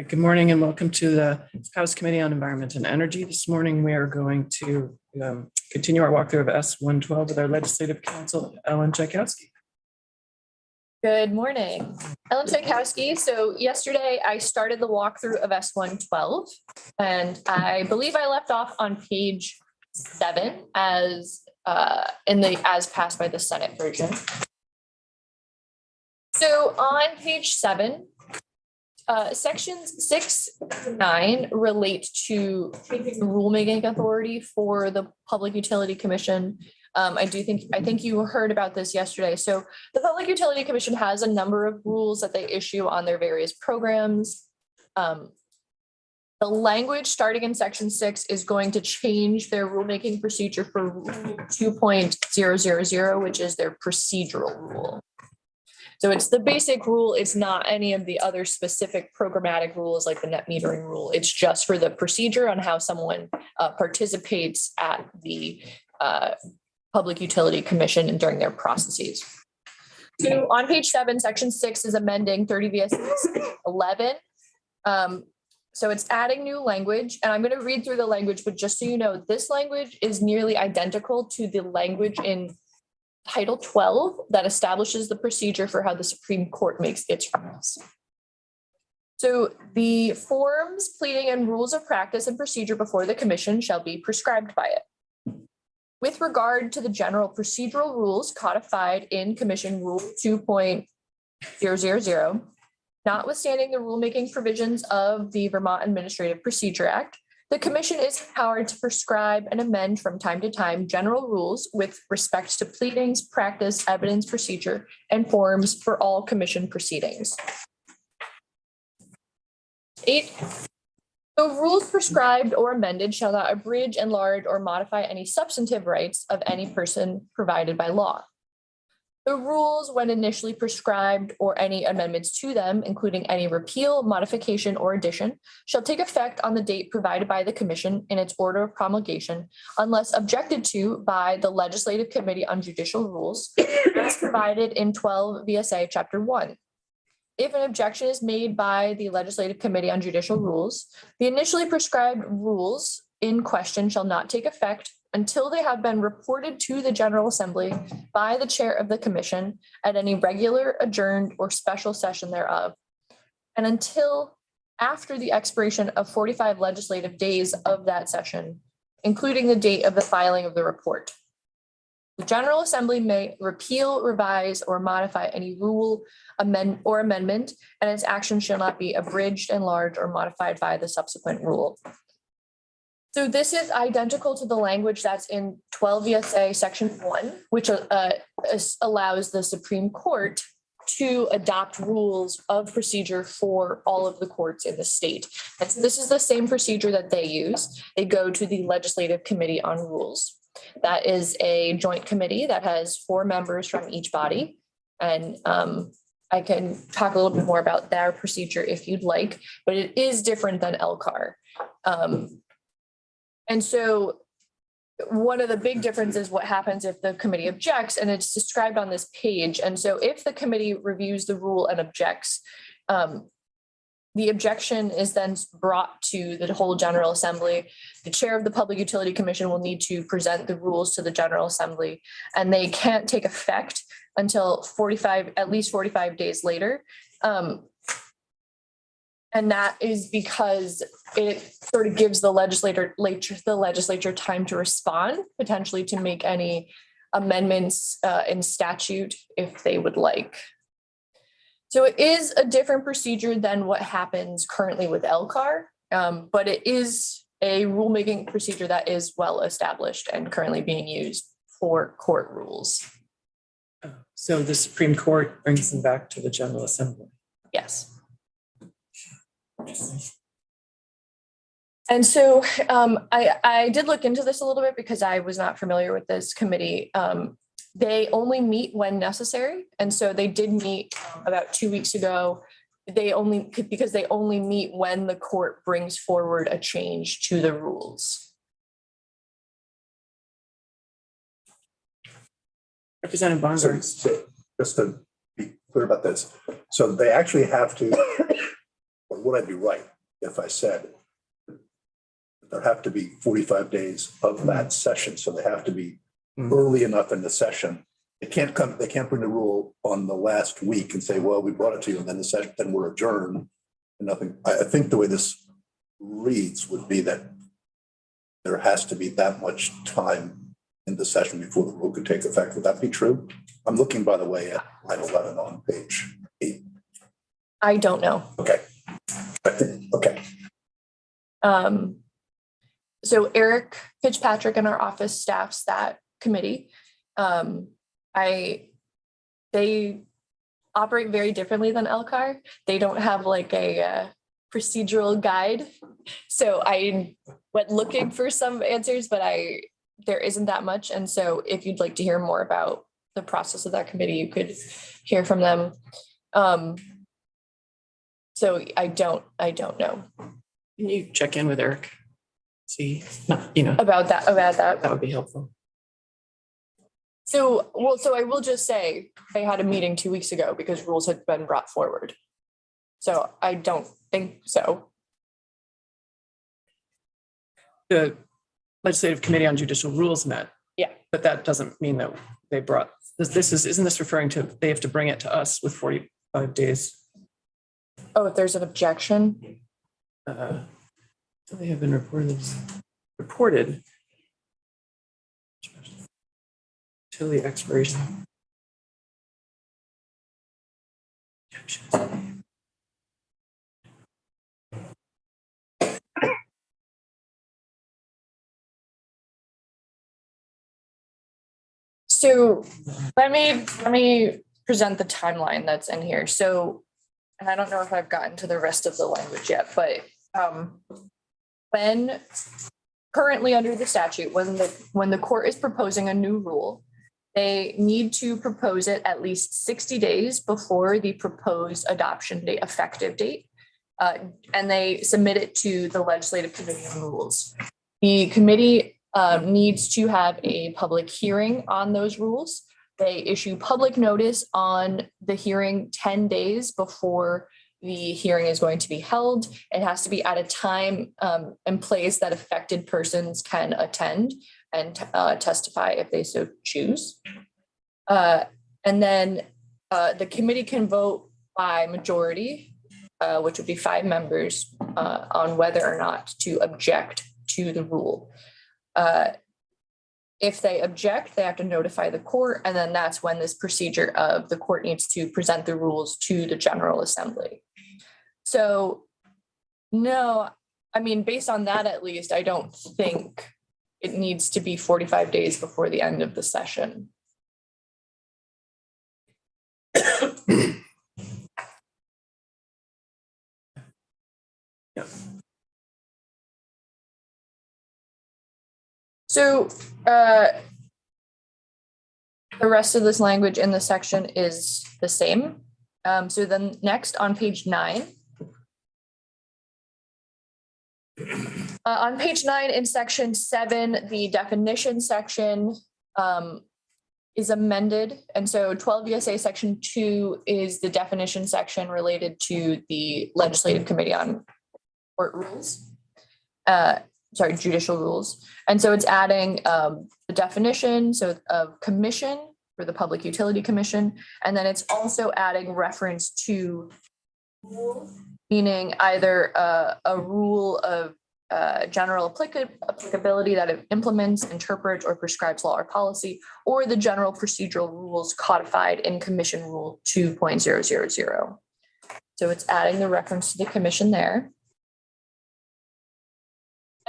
Good morning and welcome to the House Committee on Environment and Energy. This morning we are going to continue our walkthrough of S-112 with our Legislative Counsel, Ellen Tchaikovsky. Good morning, Ellen Tchaikovsky. So yesterday I started the walkthrough of S-112 and I believe I left off on page 7 as passed by the Senate version. So on page 7, sections 6 to 9 relate to the rulemaking authority for the Public Utility Commission. I think you heard about this yesterday. So the Public Utility Commission has a number of rules that they issue on their various programs. The language starting in section 6 is going to change their rulemaking procedure for rule 2.000, which is their procedural rule. So it's the basic rule. It's not any of the other specific programmatic rules like the net metering rule. It's just for the procedure on how someone participates at the Public Utility Commission and during their processes. So on page 7, section 6 is amending 30 VSA 11. So it's adding new language, and I'm going to read through the language, but just so you know, this language is nearly identical to the language in Title 12 that establishes the procedure for how the Supreme Court makes its rules. So the forms, pleading, and rules of practice and procedure before the commission shall be prescribed by it. With regard to the general procedural rules codified in Commission Rule 2.000, notwithstanding the rulemaking provisions of the Vermont Administrative Procedure Act, the commission is empowered to prescribe and amend from time to time general rules with respect to pleadings, practice, evidence, procedure, and forms for all commission proceedings. 8, the rules prescribed or amended shall not abridge, enlarge, or modify any substantive rights of any person provided by law. The rules, when initially prescribed, or any amendments to them, including any repeal, modification, or addition, shall take effect on the date provided by the commission in its order of promulgation, unless objected to by the Legislative Committee on Judicial Rules, as provided in 12 VSA Chapter 1. If an objection is made by the Legislative Committee on Judicial Rules, the initially prescribed rules in question shall not take effect until they have been reported to the General Assembly by the chair of the commission at any regular, adjourned, or special session thereof, and until after the expiration of 45 legislative days of that session, including the date of the filing of the report. The General Assembly may repeal, revise, or modify any rule, amendment, and its action shall not be abridged, enlarged, or modified by the subsequent rule. So this is identical to the language that's in 12 VSA Section 1, which allows the Supreme Court to adopt rules of procedure for all of the courts in the state. And so this is the same procedure that they use. They go to the Legislative Committee on Rules. That is a joint committee that has 4 members from each body. And I can talk a little bit more about their procedure if you'd like, but it is different than LCAR. And so one of the big differences is what happens if the committee objects, and it's described on this page. And so if the committee reviews the rule and objects, the objection is then brought to the whole General Assembly. The chair of the Public Utility Commission will need to present the rules to the General Assembly, and they can't take effect until at least 45 days later. And that is because it sort of gives the legislature time to respond, potentially to make any amendments in statute if they would like. So it is a different procedure than what happens currently with LCAR, but it is a rulemaking procedure that is well established and currently being used for court rules. So the Supreme Court brings them back to the General Assembly. Yes. And so I did look into this a little bit because I was not familiar with this committee. They only meet when necessary. And so they did meet about 2 weeks ago. Because they only meet when the court brings forward a change to the rules. Representative Bonner. So just to be clear about this, so they actually have to, would I be right if I said there have to be 45 days of that session, so they have to be early enough in the session. They can't bring the rule on the last week and say, well, we brought it to you, and then the session, then we're adjourned and nothing. I think the way this reads would be that there has to be that much time in the session before the rule could take effect. Would that be true? I'm looking, by the way, at line 11 on page 8. I don't know. Okay. Okay. So Eric Fitzpatrick in our office staffs that committee. They operate very differently than LCAR. They don't have like a procedural guide. So I went looking for some answers, but there isn't that much. And so if you'd like to hear more about the process of that committee, you could hear from them. So I don't know. Can you check in with Eric? See, About that. that would be helpful. So I will just say they had a meeting 2 weeks ago because rules had been brought forward. So I don't think so. The Legislative Committee on Judicial Rules met. Yeah. But that doesn't mean that they brought, isn't this referring to, they have to bring it to us with 45 days? Oh, if there's an objection. They have been reported till the expiration. So let me present the timeline that's in here. So, and I don't know if I've gotten to the rest of the language yet, but when currently under the statute, when the court is proposing a new rule, they need to propose it at least 60 days before the proposed adoption date, effective date, and they submit it to the Legislative Committee on Rules. The committee needs to have a public hearing on those rules. They issue public notice on the hearing 10 days before the hearing is going to be held. It has to be at a time and place that affected persons can attend and testify if they so choose. And then the committee can vote by majority, which would be 5 members, on whether or not to object to the rule. If they object, they have to notify the court, and then that's when this procedure of the court needs to present the rules to the General Assembly. So, no, I mean, based on that, at least, I don't think it needs to be 45 days before the end of the session. Yeah. So the rest of this language in the section is the same. So then next on page 9. On page 9 in section 7, the definition section is amended. And so 12 USA section 2 is the definition section related to the Legislative Committee on Court Rules. Judicial rules. And so it's adding the definition of commission for the Public Utility Commission. And then it's also adding reference to rule, meaning either a rule of general applicability that it implements, interprets, or prescribes law or policy, or the general procedural rules codified in Commission Rule 2.000. So it's adding the reference to the commission there.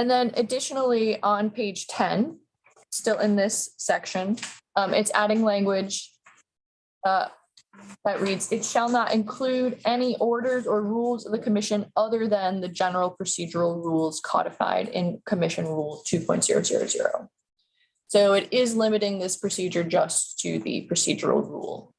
And then additionally on page 10, still in this section, it's adding language that reads, it shall not include any orders or rules of the commission other than the general procedural rules codified in Commission Rule 2.000. So it is limiting this procedure just to the procedural rule.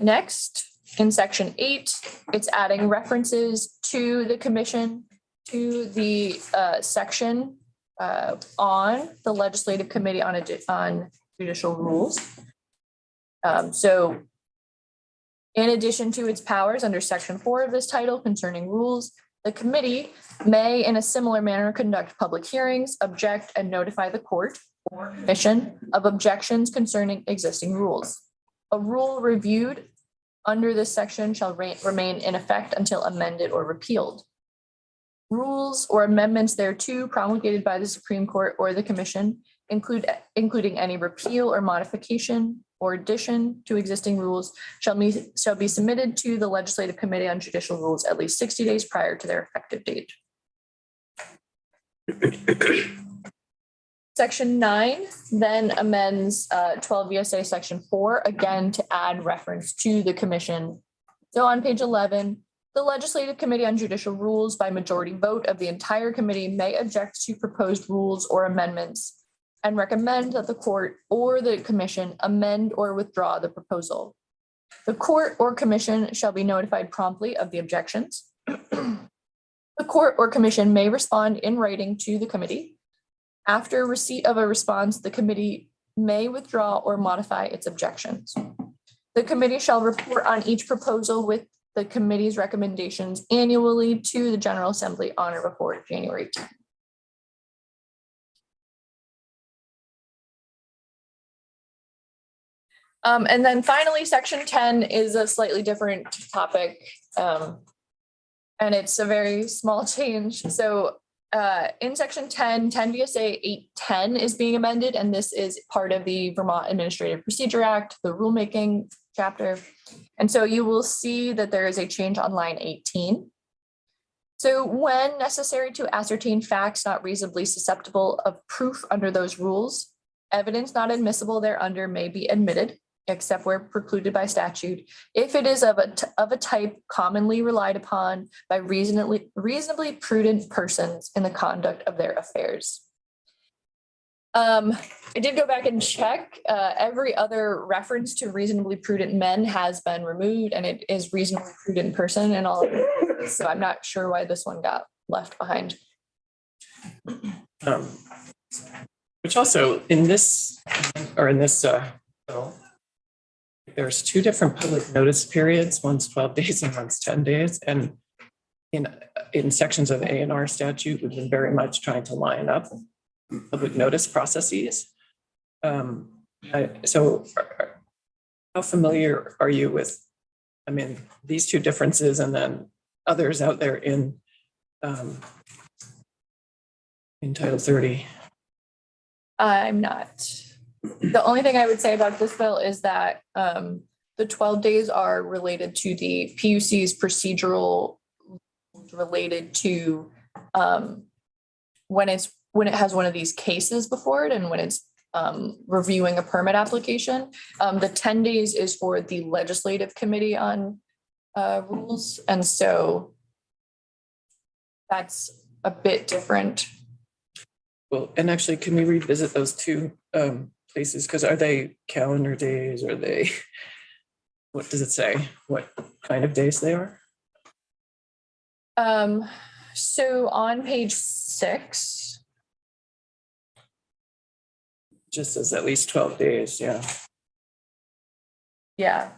Next, in section 8, it's adding references to the commission, to the section on the Legislative Committee on Judicial Rules. So in addition to its powers under section 4 of this title concerning rules, the committee may in a similar manner conduct public hearings, object and notify the court or commission of objections concerning existing rules. A rule reviewed under this section shall remain in effect until amended or repealed. Rules or amendments thereto promulgated by the Supreme Court or the commission, including any repeal or modification or addition to existing rules, shall be submitted to the Legislative Committee on Judicial Rules at least 60 days prior to their effective date. Section 9 then amends 12 VSA Section 4, again to add reference to the commission. So on page 11, the Legislative Committee on Judicial Rules by majority vote of the entire committee may object to proposed rules or amendments and recommend that the court or the commission amend or withdraw the proposal. The court or commission shall be notified promptly of the objections. The court or commission may respond in writing to the committee. After receipt of a response, the committee may withdraw or modify its objections. The committee shall report on each proposal with the committee's recommendations annually to the General Assembly on or before January 10th. And then finally, section 10 is a slightly different topic. And it's a very small change. So in section 10 VSA 810 is being amended, and this is part of the Vermont Administrative Procedure Act, the rulemaking chapter. And so you will see that there is a change on line 18. So when necessary to ascertain facts not reasonably susceptible of proof under those rules, evidence not admissible thereunder may be admitted, except where precluded by statute, if it is of a type commonly relied upon by reasonably prudent persons in the conduct of their affairs. I did go back and check. Every other reference to reasonably prudent men has been removed, and it is reasonably prudent person and all of it. So I'm not sure why this one got left behind. Which also in this bill, there's two different public notice periods. One's 12 days and one's 10 days. And in sections of A&R statute, we've been very much trying to line up public notice processes. So how familiar are you with, I mean, these two differences and then others out there in Title 30? I'm not. The only thing I would say about this bill is that the 12 days are related to the PUC's procedural related to when it has one of these cases before it and when it's reviewing a permit application. The 10 days is for the Legislative Committee on Rules. And so that's a bit different. Well, and actually, can we revisit those two places? Because are they calendar days? Or are they, what does it say? What kind of days they are? So on page 6. Just says at least 12 days, yeah. Yeah.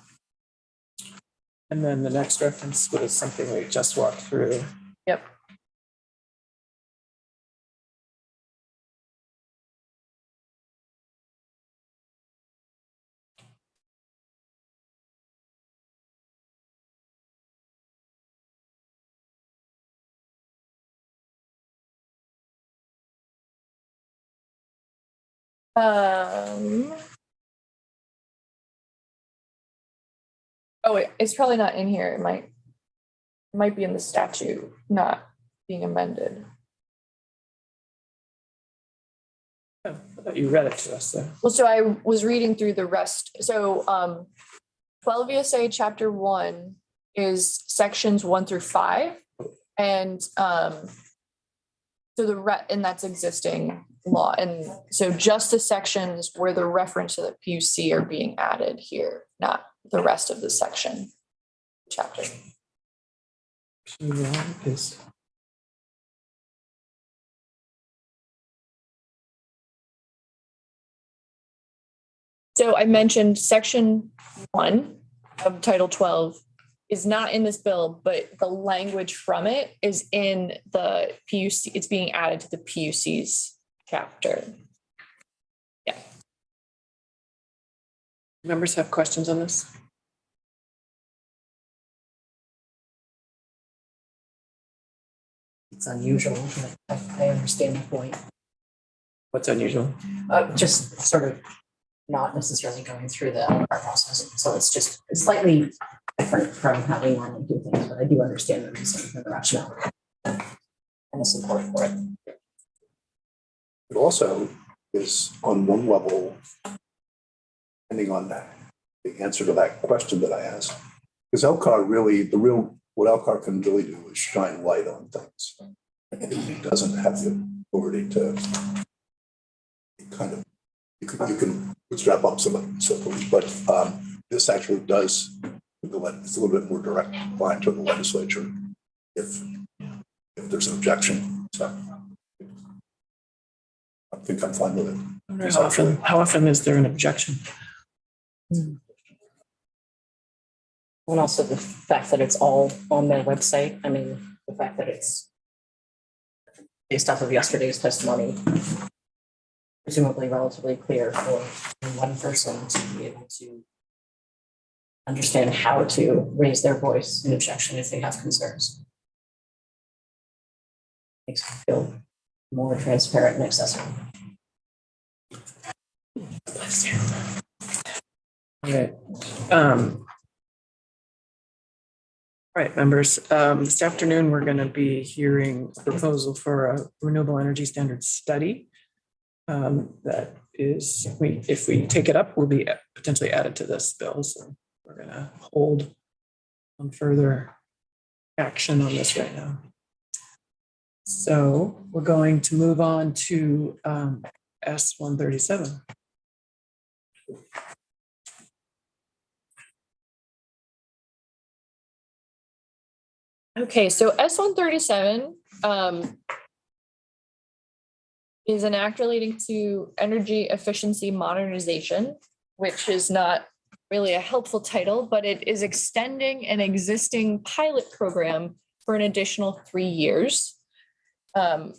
And then the next reference was something we just walked through. Yep. Oh wait, it's probably not in here. It might be in the statute, not being amended. Oh, I thought you read it to us though. Well, so I was reading through the rest. So 12 VSA chapter 1 is sections 1 through 5. And and that's existing law. And so just the sections where the reference to the PUC are being added here, not the rest of the section chapter. So I mentioned section 1 of Title 12 is not in this bill, but the language from it is in the PUC. It's being added to the PUC's chapter. Yeah. Members have questions on this? It's unusual, but I understand the point. What's unusual? Just sort of not necessarily going through the LR process. So it's just slightly different from how we normally do things, but I do understand the reason and the rationale and the support for it. It also is on one level, depending on that, the answer to that question that I asked. Because LCAR really, what LCAR can really do is shine light on things. It doesn't have the authority to kind of, you can bootstrap up some of it, but this actually does, it's a little bit more direct line to the legislature if there's an objection. So I think I'm fine with it. How often is there an objection? And also the fact that it's all on their website. I mean, the fact that it's based off of yesterday's testimony, presumably relatively clear for one person to be able to understand how to raise their voice in objection if they have concerns. Makes me feel more transparent and accessible. Bless you. All right. All right, members, this afternoon, we're going to be hearing a proposal for a renewable energy standards study. That is, if we take it up, will be potentially added to this bill. So we're going to hold on further action on this right now. So we're going to move on to S-137. Okay, so S-137 is an act relating to energy efficiency modernization, which is not really a helpful title, but it is extending an existing pilot program for an additional 3 years. So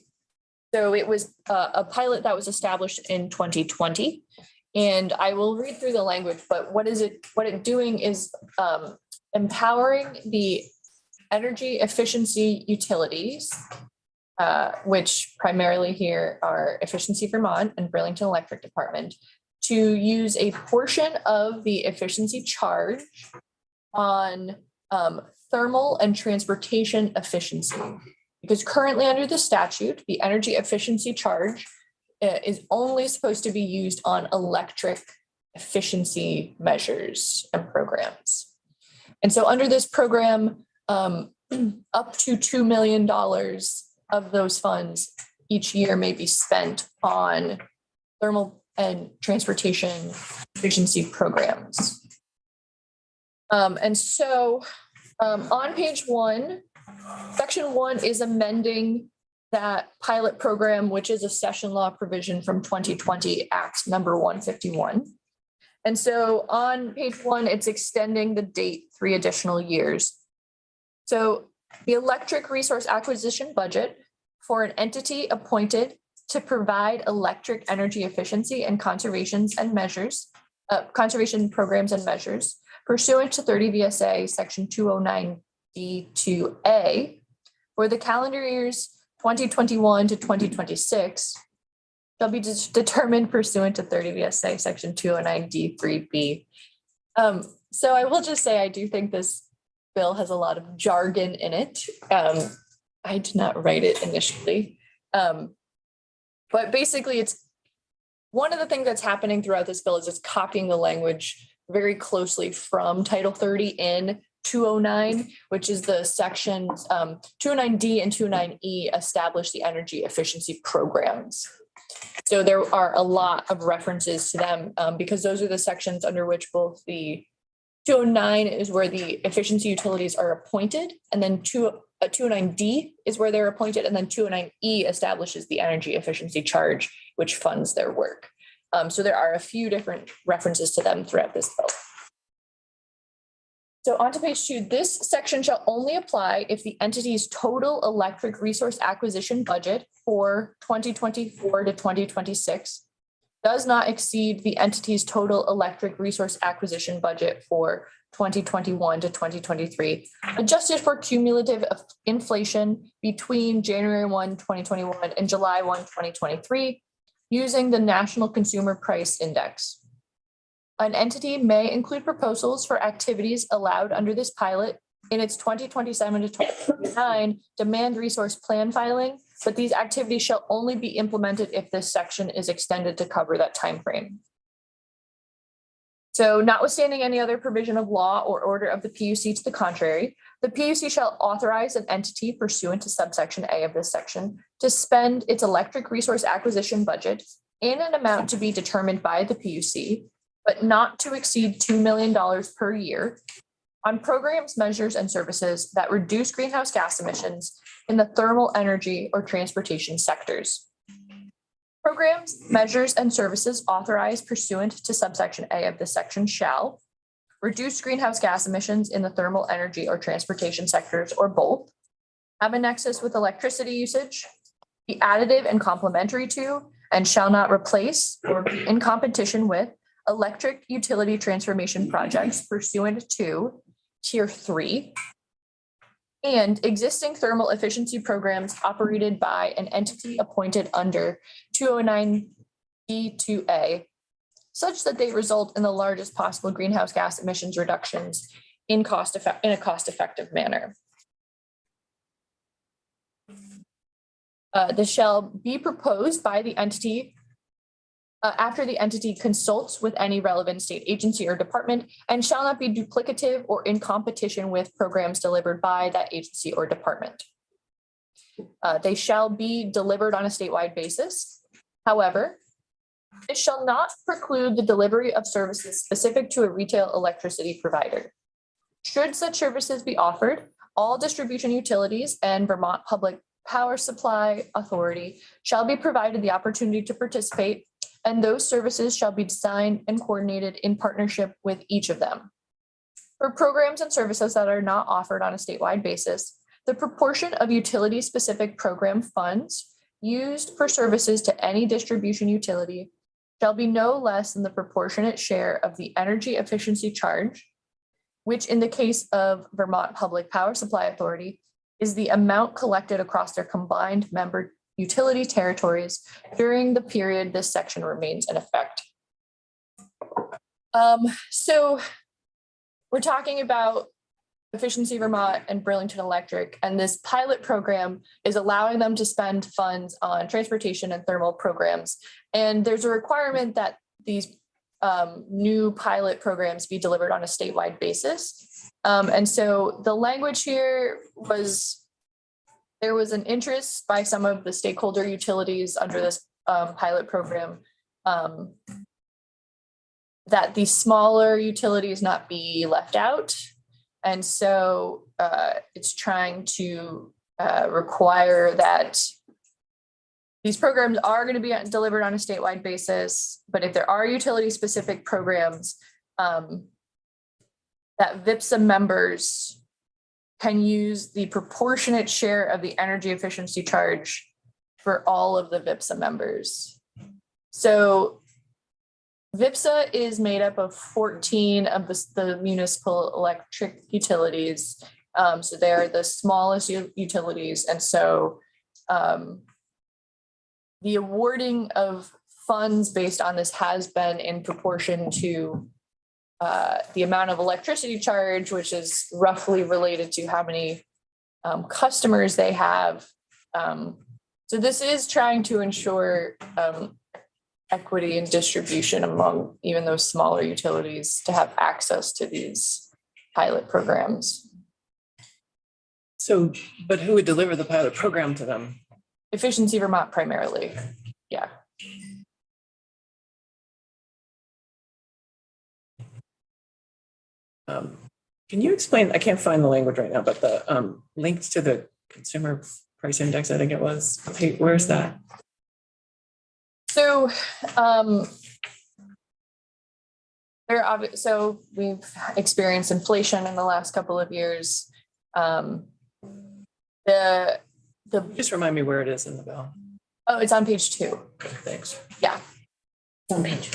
it was a pilot that was established in 2020. And I will read through the language, but what it's doing is empowering the energy efficiency utilities, which primarily here are Efficiency Vermont and Burlington Electric Department, to use a portion of the efficiency charge on thermal and transportation efficiency. Because currently under the statute, the energy efficiency charge is only supposed to be used on electric efficiency measures and programs. And so under this program, up to $2 million of those funds each year may be spent on thermal and transportation efficiency programs. And so on page 1, section 1 is amending that pilot program, which is a session law provision from 2020 Act number 151. And so on page 1, it's extending the date 3 additional years. So the electric resource acquisition budget for an entity appointed to provide electric energy efficiency and conservation programs and measures pursuant to 30 VSA section 209D2A for the calendar years 2021 to 2026 shall be determined pursuant to 30 VSA section 209D3B. So I will just say, I do think this bill has a lot of jargon in it. I did not write it initially. But basically it's one of the things that's happening throughout this bill is it's copying the language very closely from Title 30 in 209, which is the sections 209D and 209E establish the energy efficiency programs. So there are a lot of references to them because those are the sections under which both the 209 is where the efficiency utilities are appointed, and then 209D is where they're appointed, and then 209E establishes the energy efficiency charge, which funds their work. So there are a few different references to them throughout this bill. So on to page 2, this section shall only apply if the entity's total electric resource acquisition budget for 2024 to 2026 does not exceed the entity's total electric resource acquisition budget for 2021 to 2023, adjusted for cumulative inflation between January 1, 2021 and July 1, 2023, using the National Consumer Price Index. An entity may include proposals for activities allowed under this pilot in its 2027 to 2029 demand resource plan filing, but these activities shall only be implemented if this section is extended to cover that timeframe. So notwithstanding any other provision of law or order of the PUC to the contrary, the PUC shall authorize an entity pursuant to subsection A of this section to spend its electric resource acquisition budget in an amount to be determined by the PUC, but not to exceed $2 million per year on programs, measures, and services that reduce greenhouse gas emissions in the thermal, energy, or transportation sectors. Programs, measures, and services authorized pursuant to subsection A of this section shall reduce greenhouse gas emissions in the thermal, energy, or transportation sectors, or both, have a nexus with electricity usage, be additive and complementary to, and shall not replace or be in competition with electric utility transformation projects pursuant to Tier 3 and existing thermal efficiency programs operated by an entity appointed under 209(b)(2)(a), such that they result in the largest possible greenhouse gas emissions reductions in a cost-effective manner. This shall be proposed by the entity after the entity consults with any relevant state agency or department and shall not be duplicative or in competition with programs delivered by that agency or department. They shall be delivered on a statewide basis. However, it shall not preclude the delivery of services specific to a retail electricity provider. Should such services be offered, all distribution utilities and Vermont Public Power Supply Authority shall be provided the opportunity to participate, and those services shall be designed and coordinated in partnership with each of them. For programs and services that are not offered on a statewide basis, the proportion of utility-specific program funds used for services to any distribution utility shall be no less than the proportionate share of the energy efficiency charge, which in the case of Vermont Public Power Supply Authority is the amount collected across their combined member utility territories during the period this section remains in effect. So we're talking about Efficiency Vermont and Burlington Electric, and this pilot program is allowing them to spend funds on transportation and thermal programs. And there's a requirement that these new pilot programs be delivered on a statewide basis. And so the language here was, there was an interest by some of the stakeholder utilities under this pilot program that the smaller utilities not be left out. And so it's trying to require that these programs are going to be delivered on a statewide basis, but if there are utility-specific programs, that VIPSA members can use the proportionate share of the energy efficiency charge for all of the VIPSA members. So VIPSA is made up of 14 of the municipal electric utilities. So they are the smallest utilities. And so the awarding of funds based on this has been in proportion to the amount of electricity charge, which is roughly related to how many customers they have. So this is trying to ensure equity and distribution among even those smaller utilities to have access to these pilot programs. So, but who would deliver the pilot program to them? Efficiency Vermont primarily, yeah. Can you explain, I can't find the language right now, but the links to the consumer price index, I think it was, hey, where's that? So So we've experienced inflation in the last couple of years. The Just remind me where it is in the bill. oh, it's on page 2. Thanks. Yeah. It's on page.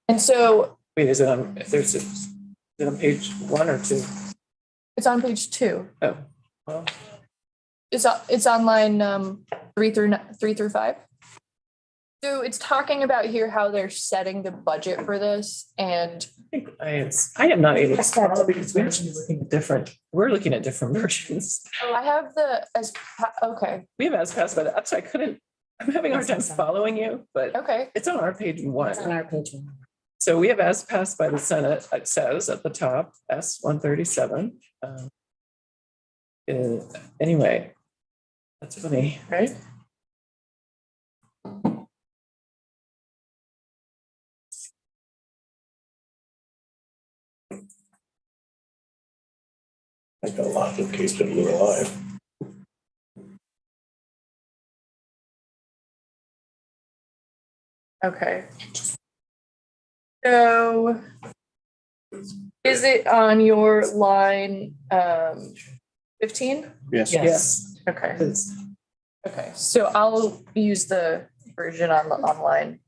And so Wait, is it on, is it on page 1 or 2? it's on page 2. Oh, well, It's on line 3 through 5. So it's talking about here how they're setting the budget for this, and I am not able to follow because we're actually looking at we're looking at different versions. I have okay, We have as passed by that, so I'm having a hard time following you, but okay. it's on our page 1. It's on our page. So we have as passed by the Senate, it says at the top, S 137. Anyway, that's funny, right? I got a lot in case that we were alive. Okay. So is it on your line 15? Yes. Yes. Okay. It is. Okay, so I'll use the version online.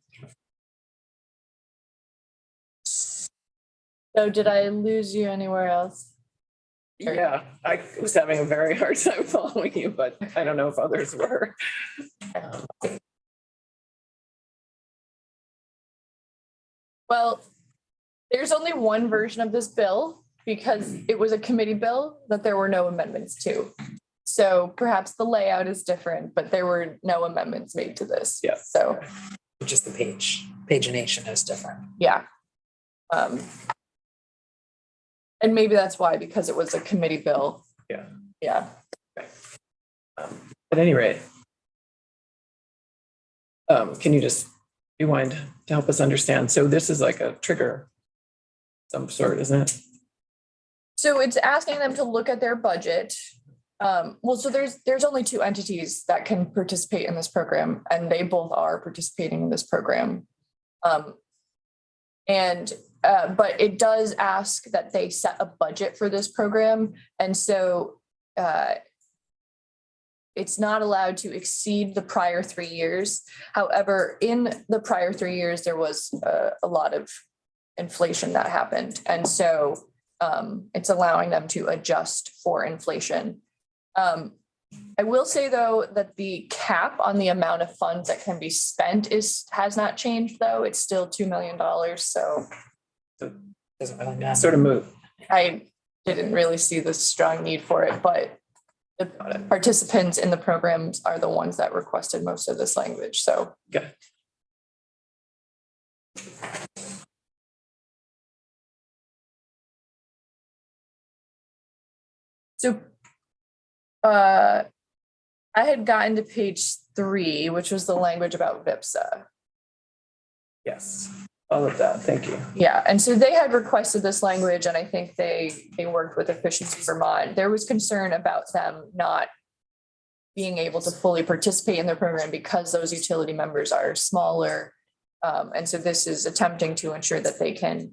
So did I lose you anywhere else? Yeah, I was having a very hard time following you, but I don't know if others were. Well, there's only one version of this bill because it was a committee bill that there were no amendments to. So perhaps the layout is different, but there were no amendments made to this. Yeah. So, Just the pagination is different. yeah. And maybe that's why, because it was a committee bill. Yeah. Yeah. At any rate, can you just rewind to help us understand? So this is like a trigger, some sort, isn't it? So it's asking them to look at their budget. Well, so there's only 2 entities that can participate in this program, and they both are participating in this program. But it does ask that they set a budget for this program. And so it's not allowed to exceed the prior 3 years. However, in the prior 3 years, there was a lot of inflation that happened. And so it's allowing them to adjust for inflation. I will say, though, that the cap on the amount of funds that can be spent has not changed, though. It's still $2 million. So Doesn't really matter. Sort of move. I didn't really see the strong need for it, but the participants in the programs are the ones that requested most of this language. So. Okay. So I had gotten to page 3, which was the language about VIPSA. Yes, all of that. Thank you. Yeah, and so they had requested this language, and I think they worked with Efficiency Vermont. There was concern about them not being able to fully participate in their program because those utility members are smaller. And so this is attempting to ensure that they can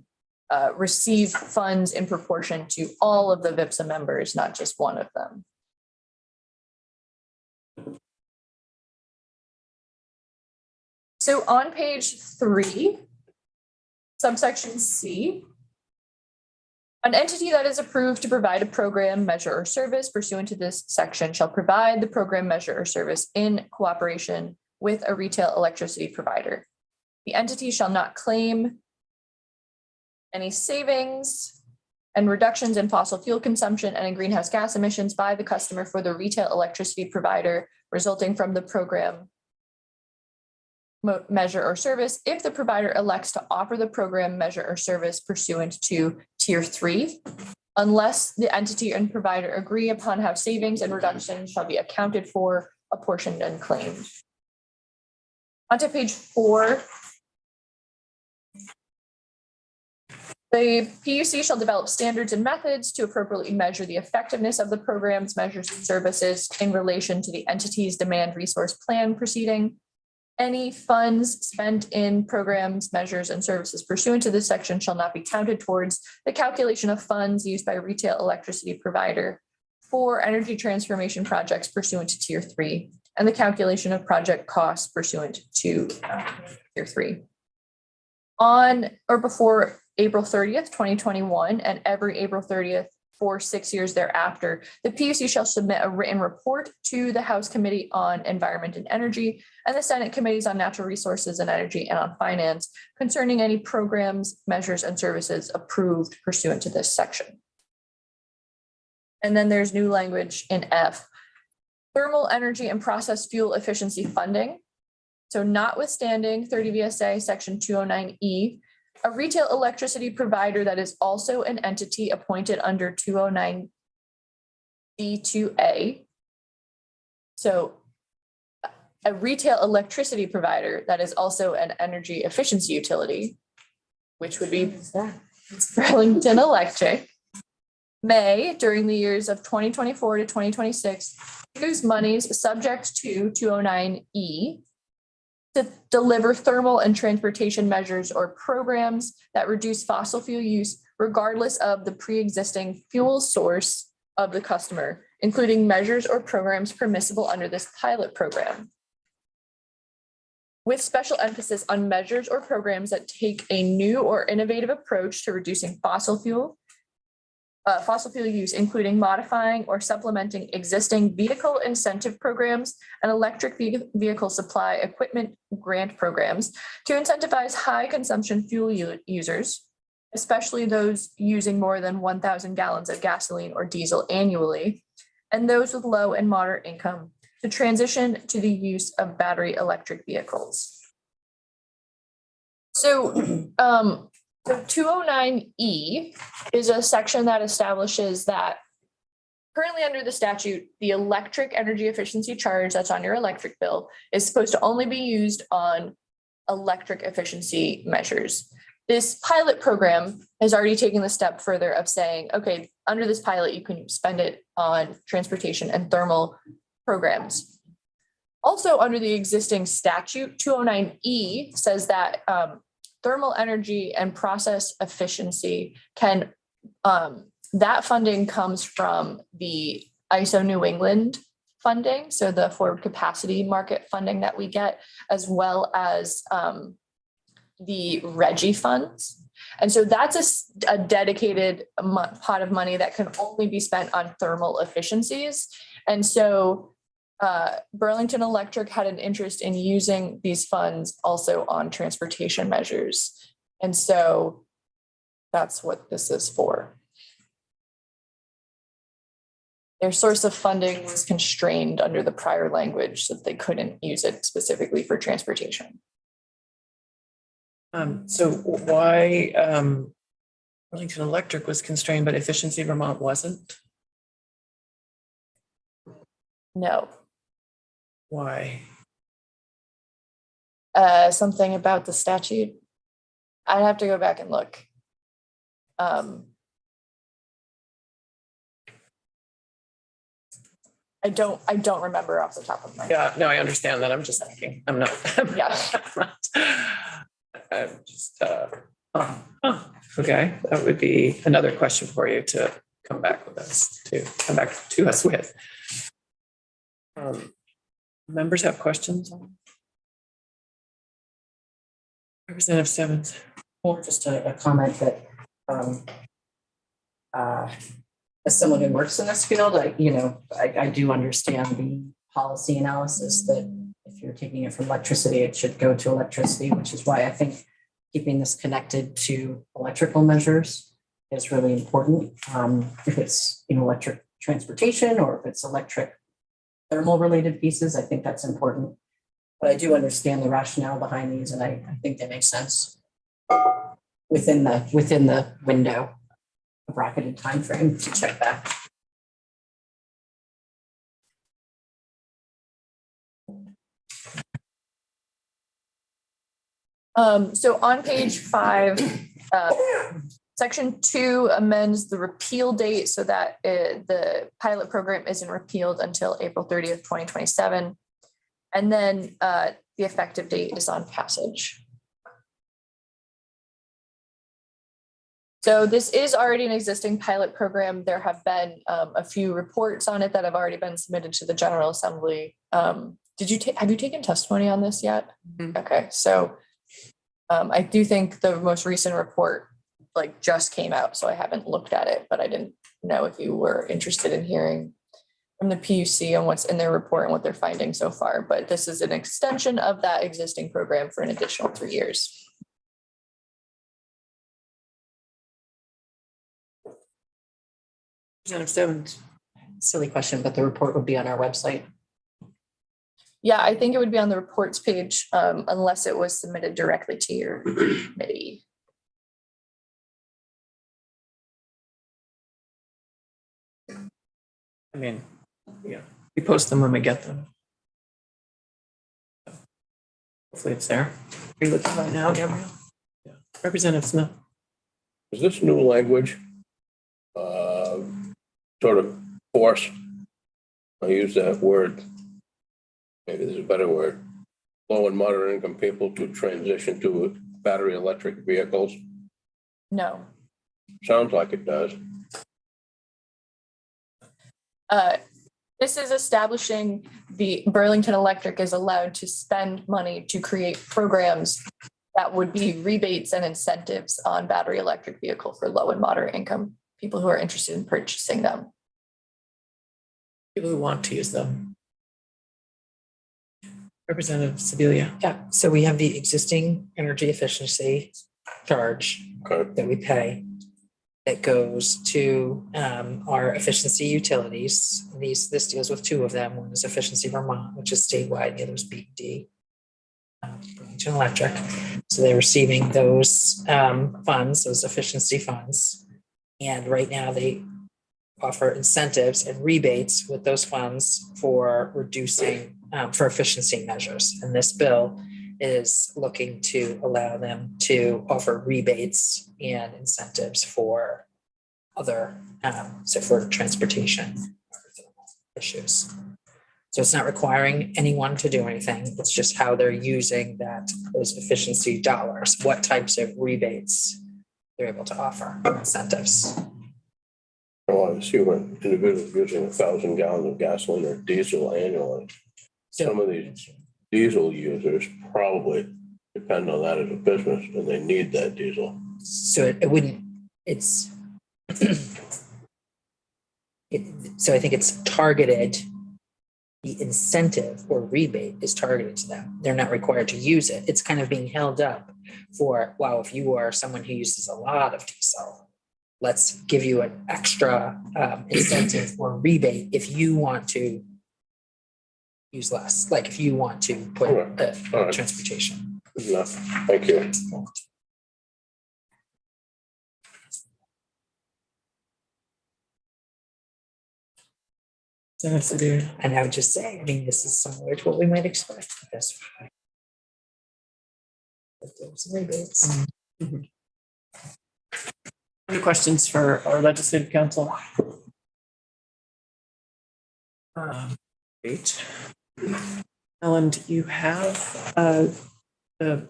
receive funds in proportion to all of the VIPSA members, not just one of them. So on page 3, subsection C, an entity that is approved to provide a program, measure, or service pursuant to this section shall provide the program, measure, or service in cooperation with a retail electricity provider. The entity shall not claim any savings and reductions in fossil fuel consumption and in greenhouse gas emissions by the customer for the retail electricity provider resulting from the program, measure, or service if the provider elects to offer the program, measure, or service pursuant to Tier 3, unless the entity and provider agree upon how savings and reductions shall be accounted for, apportioned, and claimed. Onto page 4. The PUC shall develop standards and methods to appropriately measure the effectiveness of the programs, measures, and services in relation to the entity's demand resource plan proceeding. Any funds spent in programs, measures, and services pursuant to this section shall not be counted towards the calculation of funds used by a retail electricity provider for energy transformation projects pursuant to Tier 3 and the calculation of project costs pursuant to Tier 3. On or before April 30th, 2021, and every April 30th for 6 years thereafter, the PUC shall submit a written report to the House Committee on Environment and Energy and the Senate Committees on Natural Resources and Energy and on Finance concerning any programs, measures, and services approved pursuant to this section. And then there's new language in F. Thermal energy and process fuel efficiency funding. So notwithstanding 30 VSA section 209E, a retail electricity provider that is also an entity appointed under 209D2A. So a retail electricity provider that is also an energy efficiency utility, which would be Burlington Electric, may, during the years of 2024 to 2026, use monies subject to 209E to deliver thermal and transportation measures or programs that reduce fossil fuel use regardless of the pre-existing fuel source of the customer, including measures or programs permissible under this pilot program, with special emphasis on measures or programs that take a new or innovative approach to reducing fossil fuel use, including modifying or supplementing existing vehicle incentive programs and electric vehicle supply equipment grant programs to incentivize high consumption fuel users, especially those using more than 1,000 gallons of gasoline or diesel annually, and those with low and moderate income to transition to the use of battery electric vehicles. So, so 209E is a section that establishes that currently under the statute, the electric energy efficiency charge that's on your electric bill is supposed to only be used on electric efficiency measures. This pilot program has already taken the step further of saying, okay, under this pilot, you can spend it on transportation and thermal programs. Also, under the existing statute, 209E says that thermal energy and process efficiency can, that funding comes from the ISO New England funding, so the forward capacity market funding that we get, as well as the RGGI funds. And so that's a dedicated pot of money that can only be spent on thermal efficiencies. And so Burlington Electric had an interest in using these funds also on transportation measures. And so that's what this is for. Their source of funding was constrained under the prior language so that they couldn't use it specifically for transportation. So why Burlington Electric was constrained, but Efficiency Vermont wasn't? No. Why? Something about the statute. I'd have to go back and look. I don't remember off the top of my head. Yeah, no, I understand that. I'm just thinking. I'm not. Yeah. I'm just. Okay, that would be another question for you to come back with us with. Members have questions? Representative Simmons. Well, just a comment that as someone who works in this field, I do understand the policy analysis that if you're taking it from electricity, it should go to electricity, which is why I think keeping this connected to electrical measures is really important. If it's electric transportation or if it's electric thermal related pieces, I think that's important. But I do understand the rationale behind these, and I think they make sense within the window, a bracketed time frame to check back. So on page 5, Section 2 amends the repeal date so that the pilot program isn't repealed until April 30th, 2027. And then the effective date is on passage. So this is already an existing pilot program. There have been a few reports on it that have already been submitted to the General Assembly. Have you taken testimony on this yet? Mhm. Okay, so I do think the most recent report like just came out, so I haven't looked at it, but I didn't know if you were interested in hearing from the PUC on what's in their report and what they're finding so far. But this is an extension of that existing program for an additional 3 years. Representative Stebbins. Silly question, but the report would be on our website. Yeah, I think it would be on the reports page unless it was submitted directly to your committee. I mean, yeah, we post them when we get them. Hopefully it's there. Are you looking right now, Gabrielle? Yeah. Representative Smith. Is this new language sort of forced? I use that word, maybe there's a better word, low and moderate income people to transition to battery electric vehicles? No. Sounds like it does. This is establishing the Burlington Electric is allowed to spend money to create programs that would be rebates and incentives on battery electric vehicle for low and moderate income people who are interested in purchasing them. People who want to use them. Representative Sibilia. Yeah, so we have the existing energy efficiency charge Okay. that we pay that goes to our efficiency utilities. This deals with two of them. One is Efficiency Vermont, which is statewide, the other is BD, Burlington Electric. So they're receiving those funds, those efficiency funds. And right now they offer incentives and rebates with those funds for reducing, for efficiency measures. And this bill is looking to allow them to offer rebates and incentives for other, so for transportation issues. So it's not requiring anyone to do anything. It's just how they're using those efficiency dollars, what types of rebates they're able to offer, incentives. Well, I see when individuals using 1,000 gallons of gasoline or diesel annually. Some of these diesel users probably depend on that as a business and they need that diesel. So it wouldn't, so I think it's targeted, the incentive or rebate is targeted to them. They're not required to use it. It's kind of being held up for, wow, if you are someone who uses a lot of diesel, let's give you an extra incentive or rebate if you want to use less, like if you want to put All right. transportation. Good enough. Thank you. Representative Sibilia. And I would just say, I mean, this is similar to what we might expect with this. But there's rebates. Any questions for our legislative council? Great. Ellen, do you have the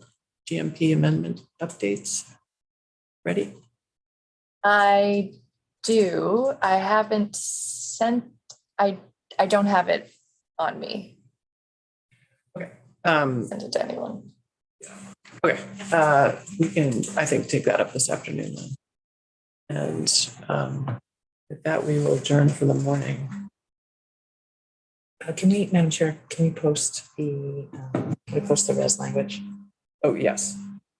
GMP amendment updates ready? I do. I haven't sent, I don't have it on me. Okay. Send it to anyone. Okay, we can, I think, take that up this afternoon then. And with that, we will adjourn for the morning. Can we, Madam Chair, can we post the res language, Oh, yes,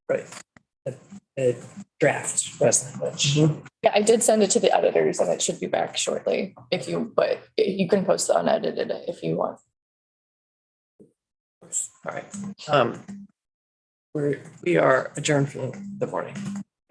right. the draft res language? Yeah, I did send it to the editors and it should be back shortly but you can post the unedited if you want. All right. We are adjourned for the morning.